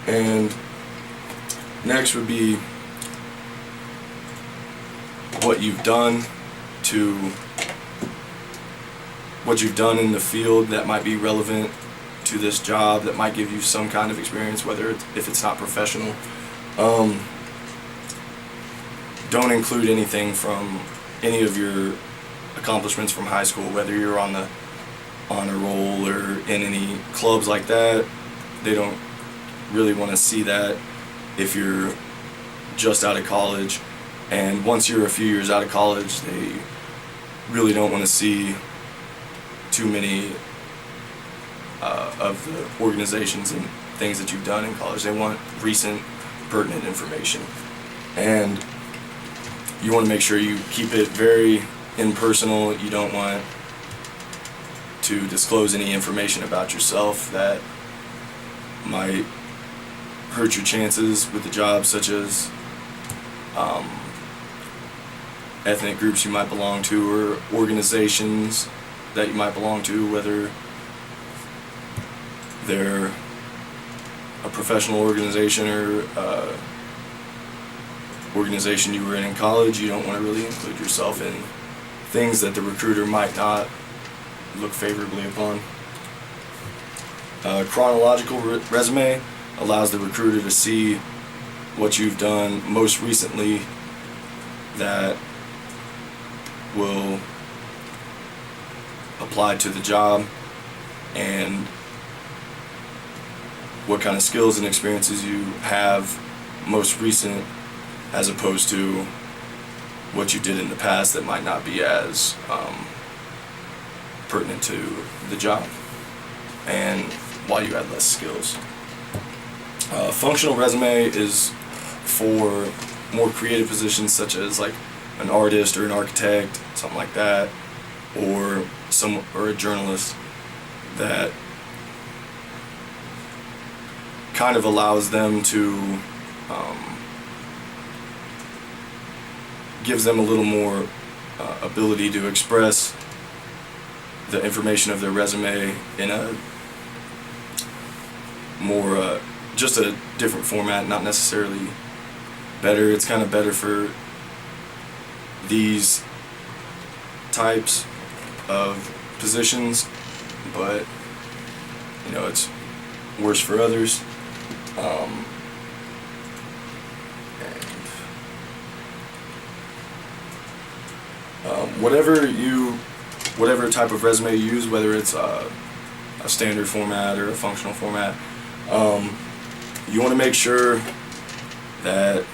And next would be what you've done in the field that might be relevant to this job, that might give you some kind of experience, if it's not professional. Don't include anything from any of your accomplishments from high school, whether you're on the honor roll or in any clubs like that. They don't really want to see that if you're just out of college. And once you're a few years out of college, they really don't want to see too many of the organizations and things that you've done in college. They want recent, pertinent information. And you want to make sure you keep it very impersonal. You don't want to disclose any information about yourself that might hurt your chances with the job, such as ethnic groups you might belong to, or organizations that you might belong to, whether they're a professional organization or organization you were in college. You don't want to really include yourself in things that the recruiter might not look favorably upon. Chronological resume allows the recruiter to see what you've done most recently that will apply to the job, and what kind of skills and experiences you have most recent, as opposed to what you did in the past that might not be as pertinent to the job, and why you had less skills. Functional resume is for more creative positions, such as like an artist or an architect, something like that, or a journalist, that kind of allows them to gives them a little more ability to express the information of their resume in a more just a different format, not necessarily better. It's kind of better for these types of positions, but it's worse for others. Whatever type of resume you use, whether it's a standard format or a functional format, you want to make sure that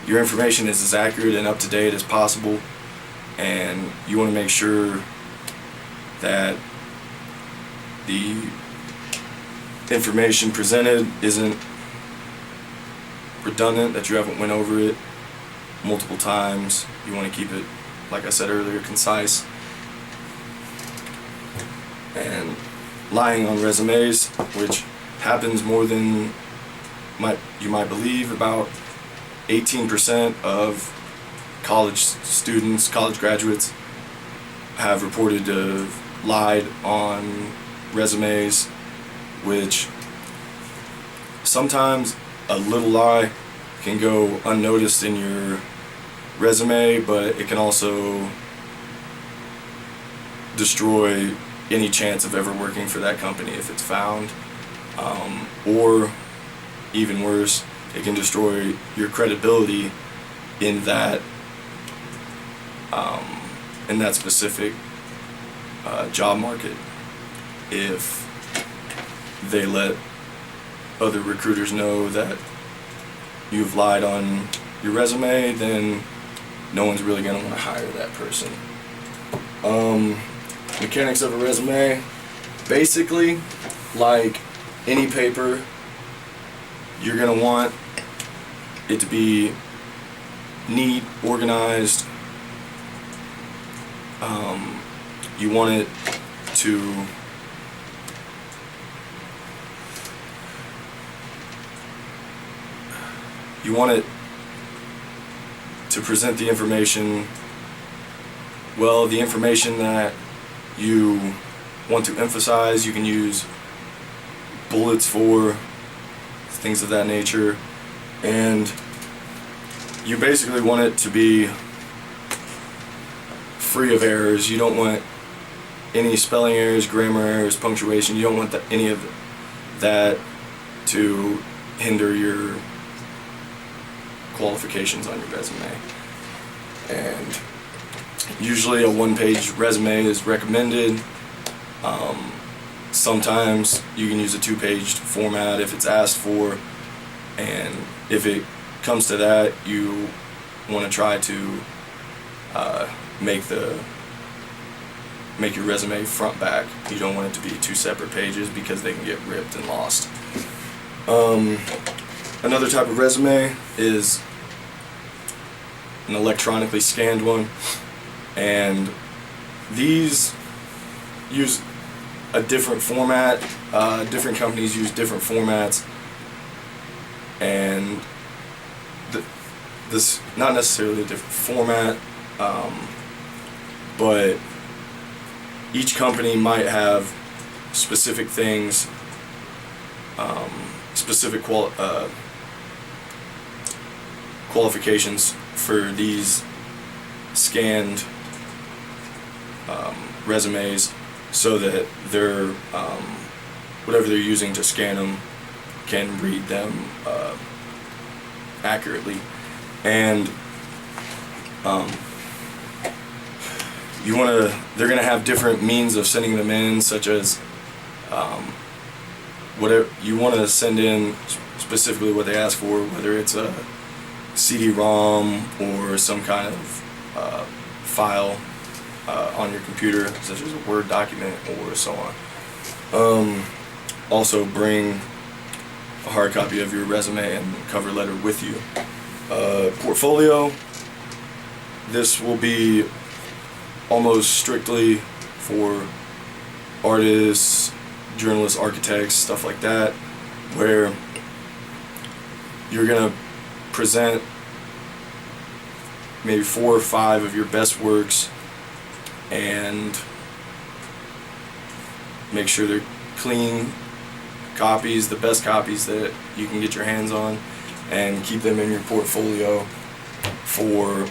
your information is as accurate and up to date as possible, and you want to make sure that the information presented isn't redundant, that you haven't went over it multiple times. You want to keep it, like I said earlier, concise. And lying on resumes, which happens more than you might believe. About 18% of college graduates have reported to have lied on resumes, which sometimes a little lie can go unnoticed in your resume, but it can also destroy any chance of ever working for that company if it's found, or even worse, it can destroy your credibility in that specific job market. If they let other recruiters know that you've lied on your resume, then no one's really going to want to hire that person. Mechanics of a resume: basically, like any paper, you're going to want it to be neat, organized. You want it to present the information well, the information that you want to emphasize. You can use bullets for, things of that nature. And you basically want it to be free of errors. You don't want any spelling errors, grammar errors, punctuation. You don't want any of that to hinder your qualifications on your resume. And usually a one-page resume is recommended. Sometimes you can use a two-page format if it's asked for, and if it comes to that, you want to try to make your resume front back. You don't want it to be two separate pages because they can get ripped and lost. Another type of resume is an electronically scanned one, and these use a different format. Different companies use different formats, and this not necessarily a different format, but each company might have specific things, specific qualifications for these scanned resumes, so that they're whatever they're using to scan them can read them accurately. And they're gonna have different means of sending them in, such as whatever you want to send in, specifically what they ask for, whether it's a CD-ROM or some kind of file on your computer, such as a Word document or so on. Also bring a hard copy of your resume and cover letter with you. Portfolio, this will be almost strictly for artists, journalists, architects, stuff like that, where you're gonna present maybe 4 or 5 of your best works and make sure they're clean copies, the best copies that you can get your hands on, and keep them in your portfolio for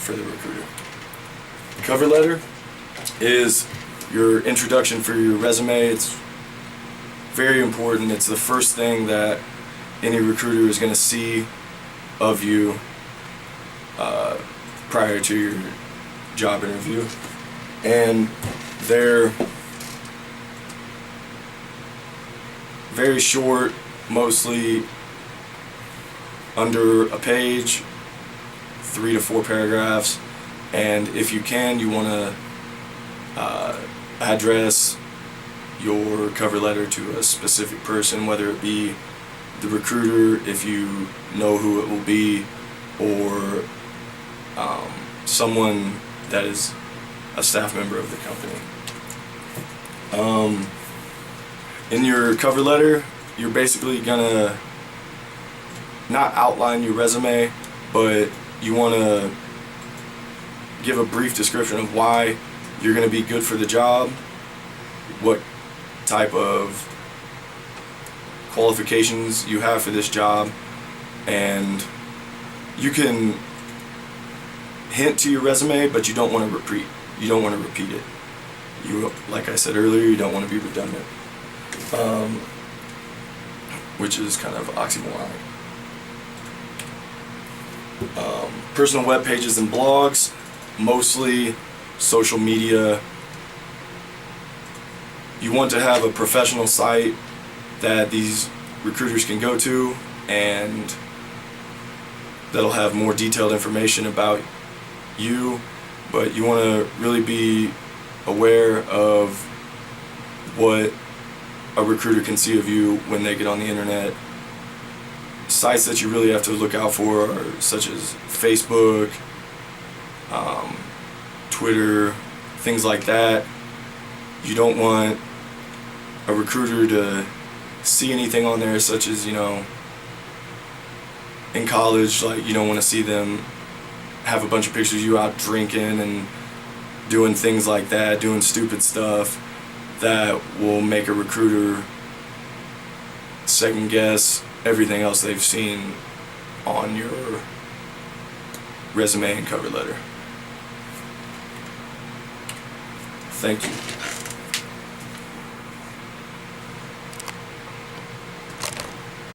the recruiter. The cover letter is your introduction for your resume. It's very important. It's the first thing that any recruiter is going to see of you prior to your job interview. And they're very short, mostly under a page, 3 to 4 paragraphs. And if you can, you want to address your cover letter to a specific person, whether it be the recruiter, if you know who it will be, or someone that is a staff member of the company. In your cover letter, you're basically gonna not outline your resume, but you want to give a brief description of why you're going to be good for the job, what type of qualifications you have for this job, and you can hint to your resume, but you don't want to repeat. You don't want to repeat it. You, like I said earlier, you don't want to be redundant, which is kind of oxymoronic. Personal web pages and blogs, mostly social media. You want to have a professional site that these recruiters can go to, and that'll have more detailed information about you, but you want to really be aware of what a recruiter can see of you when they get on the internet. Sites that you really have to look out for are such as Facebook, Twitter, things like that. You don't want a recruiter to see anything on there, such as, in college, like, you don't want to see them have a bunch of pictures of you out drinking and doing things like that, doing stupid stuff. that will make a recruiter second guess everything else they've seen on your resume and cover letter. Thank you.